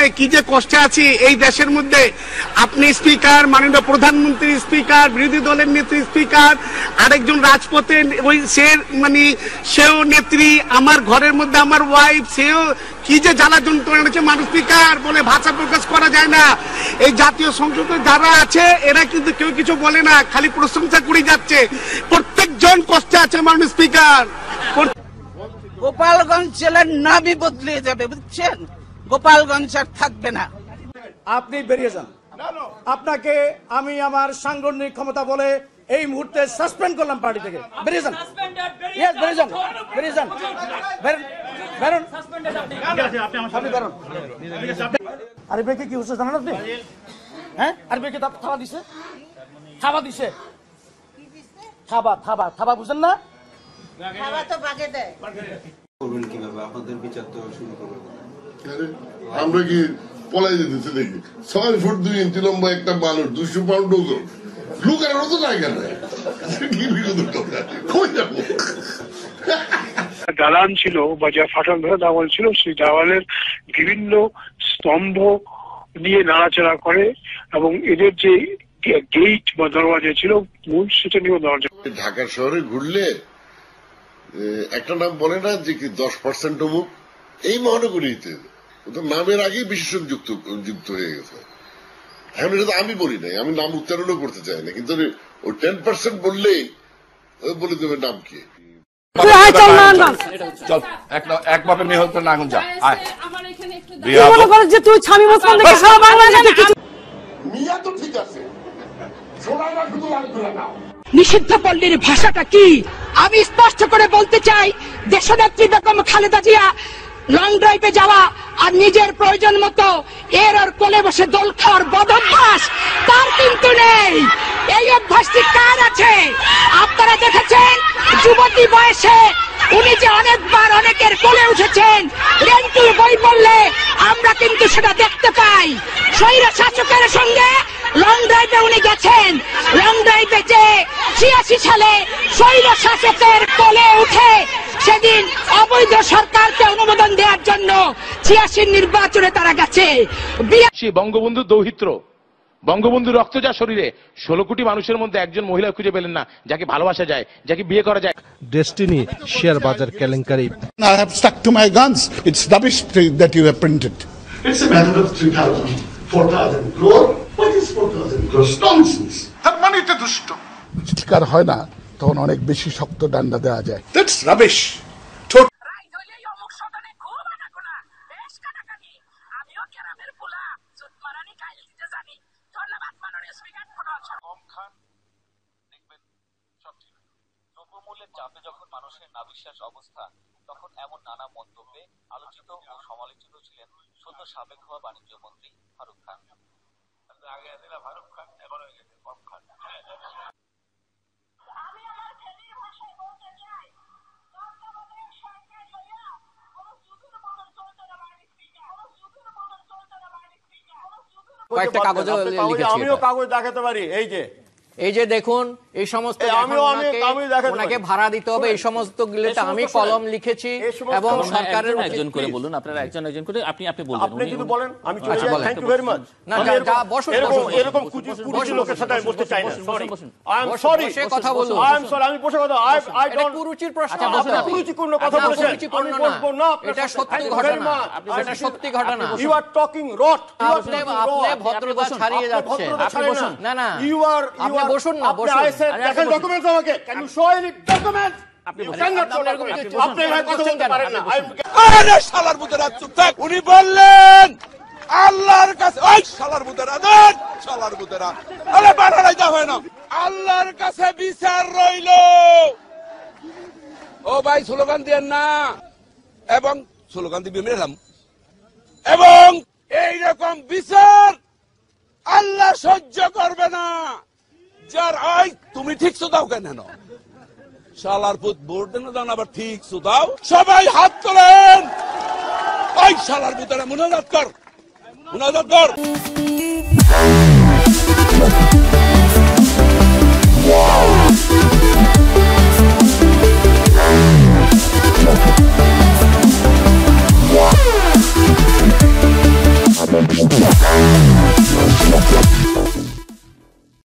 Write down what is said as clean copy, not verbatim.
কারণে কি যে কষ্টে আছি এই দেশের মধ্যে। আপনি স্পিকার, মাননীয় প্রধানমন্ত্রী স্পিকার, বিরোধী দলের নেত্রী স্পিকার, আরেকজন রাজপথে ওই সেও নেত্রী, আমার ঘরের মধ্যে আমার ওয়াইফ, সেও কি যে জ্বালা যন্ত্রণা হচ্ছে। মানুষ স্পিকার বলে ভাষা প্রকাশ করা যায় না। এই জাতীয় সংসদে যারা আছে এরা কিন্তু কেউ কিছু বলে না, খালি প্রশংসা করে যাচ্ছে। প্রত্যেকজন কষ্টে আছে মাননীয় স্পিকার। গোপালগঞ্জ জেলার নামই বদলে যাবে, বুঝছেন? গোপালগঞ্জ আর থাকবে না। আপনি বেরিয়ে যান। আপনাকে আমি আমার সাংগঠনিক ক্ষমতা বলে এই মুহূর্তে সাসপেন্ড করলাম পার্টি থেকে। বেরিয়ে যান, বেরিয়ে যান, বেরিয়ে যান, বেরোন। আপনি বেরোন। আরে ভাইকে কি হচ্ছে জানেন আপনি? হ্যাঁ, আরে ভাইকে থাবা দিছে, থাবা দিছে, থাবা থাবা থাবা, বুঝছেন না? আমরা কি পলাই যেতেছি দেখি 6 ফুট 2 ইঞ্চি লম্বা একটা মানুষ 200 পাউন্ড ওজন, লুকার ওজন নাই কেন? দালান ছিল বা যা ফাটল ধরা দেওয়াল ছিল, সেই দেওয়ালের বিভিন্ন স্তম্ভ নিয়ে নাড়াচাড়া করে এবং এদের যে গেট বা দরওয়াজা ছিল মূল, সেটা নিয়েও দরজা। ঢাকা শহরে ঘুরলে একটা নাম বলে না যে কি 10% অমুক, এই মহানগরীতে নামের আগেই বিশেষণ যুক্ত হয়ে গেছে। এখন এটা তো আমি বলি নাই, আমি নাম উচ্চারণও করতে চাই না, কিন্তু ওই 10% বললেই বলে দেবে নাম কি। এক বাপের মেয়ে হতে না, এখন যা মিয়া তো ঠিক আছে, নিষিদ্ধ পল্লীর ভাষাটা কি আমি স্পষ্ট করে বলতে চাই। দেশনেত্রী বেগম খালেদা জিয়া লং ড্রাইভে যাওয়া আর নিজের প্রয়োজন মতো এর আর কোলে বসে দোল খাওয়ার বদভ্যাস তার কিন্তু নেই। এই অভ্যাসটি কার আছে? আপনারা দেখেছেন যুবতী বয়সে উনি যে অনেকবার অনেকের কোলে উঠেছেন, রেন্টুর বই পড়লে আমরা কিন্তু সেটা দেখতে পাই। স্বৈর শাসকের সঙ্গে লং ড্রাইভে উনি গেছেন। লং ড্রাইভে যে 86 সালে স্বৈর শাসকের কোলে উঠে সেদিন অবৈধ সরকারকে অনুমোদন দেওয়ার জন্য 86 নির্বাচনে তারা গেছে। বঙ্গবন্ধু দৌহিত্র, বঙ্গবন্ধু রক্ত যা শরীরে, 16 কোটি মানুষের মধ্যে একজন মহিলা খুঁজে পেলেন না যাকে ভালোবাসা যায়, যাকে বিয়ে করা যায়। ডেস্টিনি শেয়ার বাজার কেলেঙ্কারি। I have stuck to my guns. It's rubbish that you have printed. It's a matter of 3,000, 4,000 crore. What is 4,000 crore? Nonsense. তার মানে তো দুষ্ট। শিকার হয় না তখন অনেক বেশি শক্ত ডান্ডা দেওয়া যায়। That's rubbish. চাপে যখন মানুষের নাবিশ্বাস অবস্থা, তখন এমন নানা মন্তব্যে আলোচিত ও সমালোচিত ছিলেন সদ্য সাবেক হওয়া বাণিজ্য মন্ত্রী ফারুক খান। আগে ছিল ফারুক খান, এখন হয়ে গেছে কম খান। কয়েকটা কাগজে লিখেছি, আমিও কাগজ দেখাতে পারি। এই যে দেখুন, এই সমস্ত ওনাকে ভাড়া দিতে হবে, এই সমস্ত গুলোতে আমি কলম লিখেছি এবং সরকারের একজন করে বলুন, আপনারা একজন একজন করে আপনি বলুন। আপনি যদি বলেন আমি চলে যাই। Thank you very much. না যা বসুন, এরকম কুচি লোকের সাথে আমি বসতে চাই না। সরি, আই এম সরি, কথা বলুন। আই এম সরি, আমি বসে কথা আই ডোন্ট কুরুচির প্রশ্ন। আপনি কুরুচিপূর্ণ কথা বলেছেন, আমি বসবো না। এটা সত্যি ঘটনা, এটা সত্যি ঘটনা। ইউ আর টকিং রট। আপনি ভদ্রতা ছাড়িয়ে যাচ্ছেন। আপনি বসুন। না না, আপনি বসুন না, বসুন। দেখেন ডকুমেন্টস আমাকে। Can you show any documents? আপনি কথা বলতে পারেন না। আরে শালার মুদেরা চুপ থাক। উনি বললেন আল্লাহর কাছে, ওই শালার মুদেরা দেন, শালার মুদেরা আরে বানাই দা হয় না। আল্লাহর কাছে বিচার রইল। ও ভাই স্লোগান দেন না, এবং স্লোগান দিবি মেলাম, এবং এই রকম বিচার আল্লাহ সহ্য করবে না। যার ওই তুমি ঠিক দাও কেন শালার পুত ভোট দেন দাও, আবার ঠিক দাও। সবাই হাত তোলেন। ওই শালার পুতেরা মুনাজাত কর, মুনাজাত কর। Thank you.